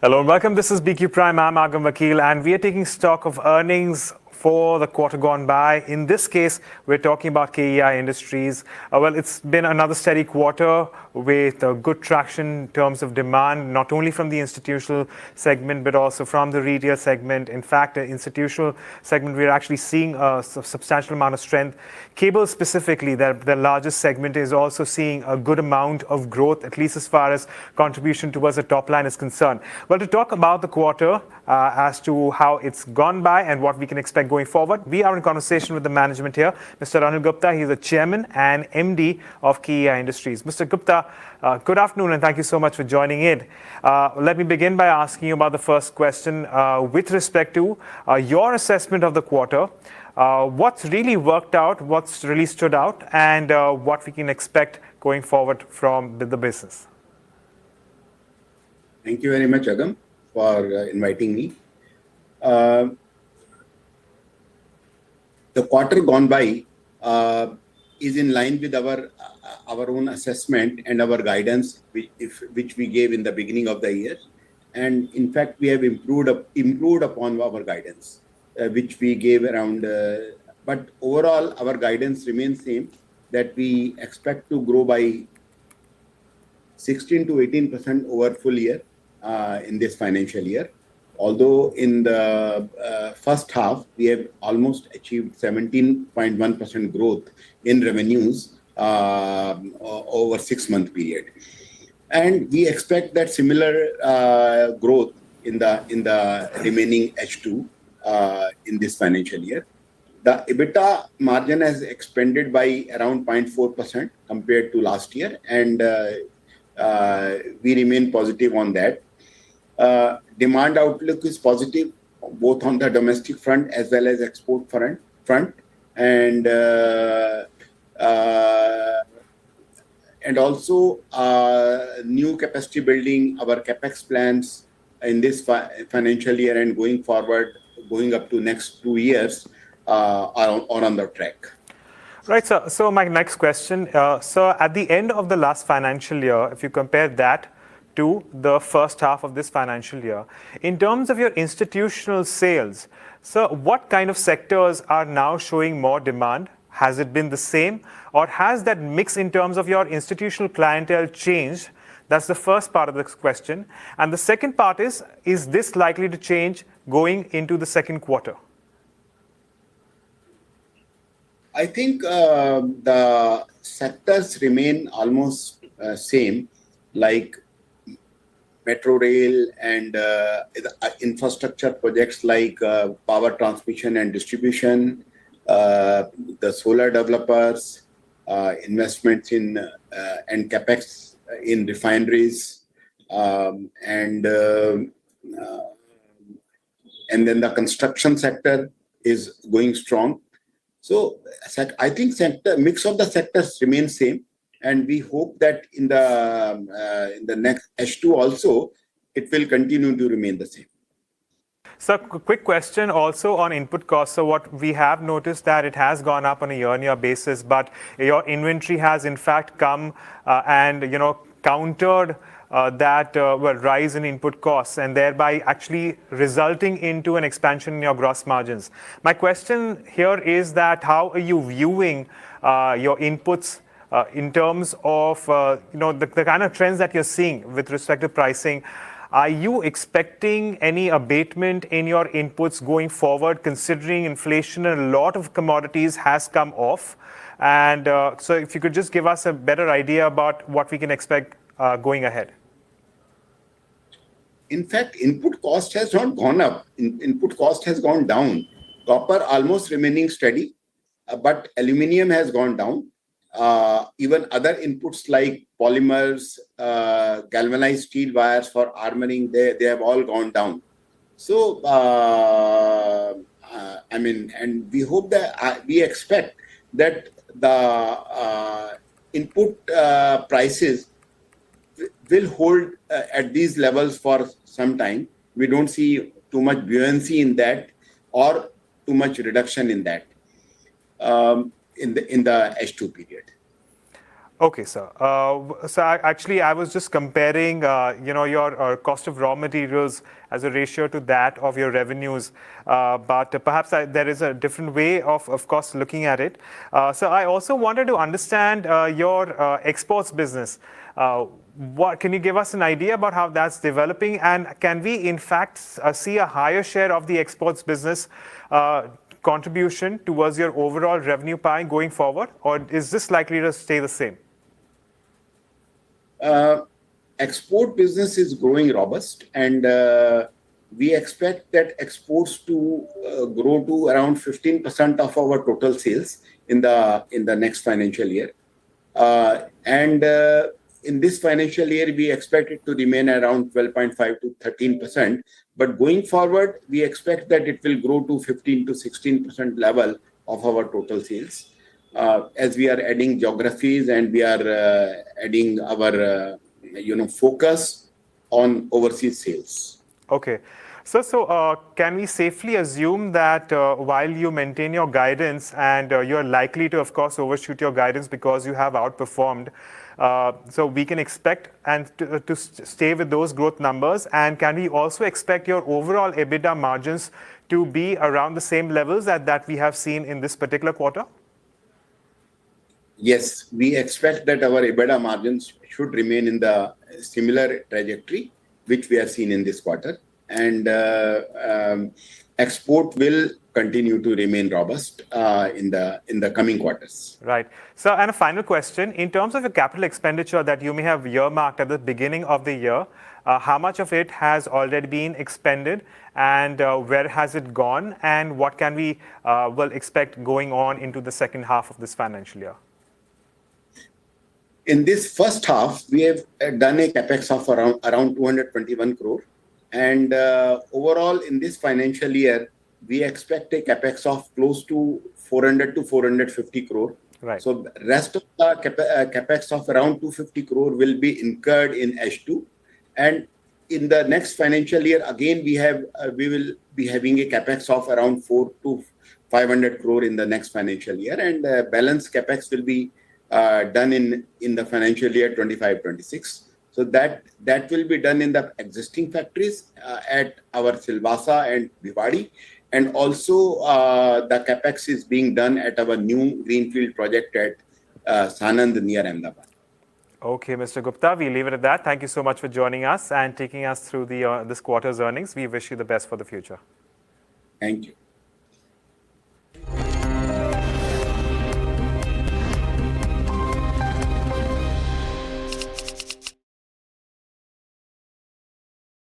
Hello and welcome. This is BQ Prime. I'm Agam Vakil, and we are taking stock of earnings for the quarter gone by. In this case, we're talking about KEI Industries. Well, it's been another steady quarter with good traction in terms of demand, not only from the institutional segment, but also from the retail segment. In fact, the institutional segment, we're actually seeing a substantial amount of strength. Cable specifically, the largest segment, is also seeing a good amount of growth, at least as far as contribution towards the top line is concerned. Well, to talk about the quarter as to how it's gone by and what we can expect going forward, we are in conversation with the management here. Mr. Anil Gupta, he's the chairman and MD of KEI Industries. Mr. Gupta, good afternoon and thank you so much for joining in. Let me begin by asking you about the first question with respect to your assessment of the quarter. What's really worked out, what's really stood out, and what we can expect going forward from the business? Thank you very much, Agam, for inviting me. The quarter gone by is in line with our own assessment and our guidance, which we gave in the beginning of the year. And in fact, we have improved upon our guidance, which we gave around. But overall, our guidance remains same, that we expect to grow by 16 to 18% over full year in this financial year. Although in the first half, we have almost achieved 17.1% growth in revenues over 6-month period. And we expect that similar growth in the remaining H2 in this financial year. The EBITDA margin has expanded by around 0.4% compared to last year, and we remain positive on that. Demand outlook is positive, both on the domestic front as well as export front, and also new capacity building, our capex plans in this financial year and going forward, going up to next 2 years, are on the track. Right, sir. So my next question, so at the end of the last financial year, if you compare that to the first half of this financial year, in terms of your institutional sales, so what kind of sectors are now showing more demand? Has it been the same, or has that mix in terms of your institutional clientele changed? That's the first part of the question. And the second part is this likely to change going into the second quarter? I think the sectors remain almost same, like metro rail and infrastructure projects like power transmission and distribution, the solar developers, investments in and capex in refineries, and then the construction sector is going strong. So I think mix of the sectors remains same, and we hope that in the next H2 also it will continue to remain the same. So quick question also on input costs. So what we have noticed that it has gone up on a year-on-year basis, but your inventory has in fact come and countered that rise in input costs, and thereby actually resulting into an expansion in your gross margins. My question here is that how are you viewing your inputs in terms of the kind of trends that you're seeing with respect to pricing? Are you expecting any abatement in your inputs going forward, considering inflation in a lot of commodities has come off? And so if you could just give us a better idea about what we can expect going ahead. In fact, input cost has not gone up. Input cost has gone down. Copper almost remaining steady, but aluminium has gone down. Even other inputs like polymers, galvanized steel wires for armoring, they have all gone down. So, and we hope that we expect that the input prices will hold at these levels for some time. We don't see too much buoyancy in that or too much reduction in that in the H2 period. Okay, sir. Actually, I was just comparing, your cost of raw materials as a ratio to that of your revenues. But perhaps there is a different way of course, looking at it. So I also wanted to understand your exports business. What can you give us an idea about how that's developing, and can we in fact see a higher share of the exports business contribution towards your overall revenue pie going forward, or is this likely to stay the same? Export business is growing robust, and we expect that exports to grow to around 15% of our total sales in the next financial year. And in this financial year, we expect it to remain around 12.5 to 13%. But going forward, we expect that it will grow to 15 to 16% level of our total sales. As we are adding geographies and we are adding our focus on overseas sales. Okay. So can we safely assume that while you maintain your guidance and you're likely to, of course, overshoot your guidance because you have outperformed, so we can expect and to stay with those growth numbers? And can we also expect your overall EBITDA margins to be around the same levels that we have seen in this particular quarter? Yes, we expect that our EBITDA margins should remain in the similar trajectory which we have seen in this quarter, and export will continue to remain robust in the coming quarters. Right. So, and a final question, in terms of the capital expenditure that you may have earmarked at the beginning of the year, how much of it has already been expended, and where has it gone, and what can we expect going on into the second half of this financial year? In this first half, we have done a capex of around 221 crore. And overall, in this financial year, we expect a capex of close to 400 to 450 crore. Right. So the rest of the capex of around 250 crore will be incurred in H2. And in the next financial year, again, we will be having a capex of around 4 to 500 crore in the next financial year. And balance capex will be done in the financial year 25-26. So that will be done in the existing factories at our Silvassa and Bhiwadi, and also the capex is being done at our new greenfield project at Sanand near Ahmedabad. Okay, Mr. Gupta, we leave it at that. Thank you so much for joining us and taking us through this quarter's earnings. We wish you the best for the future. Thank you.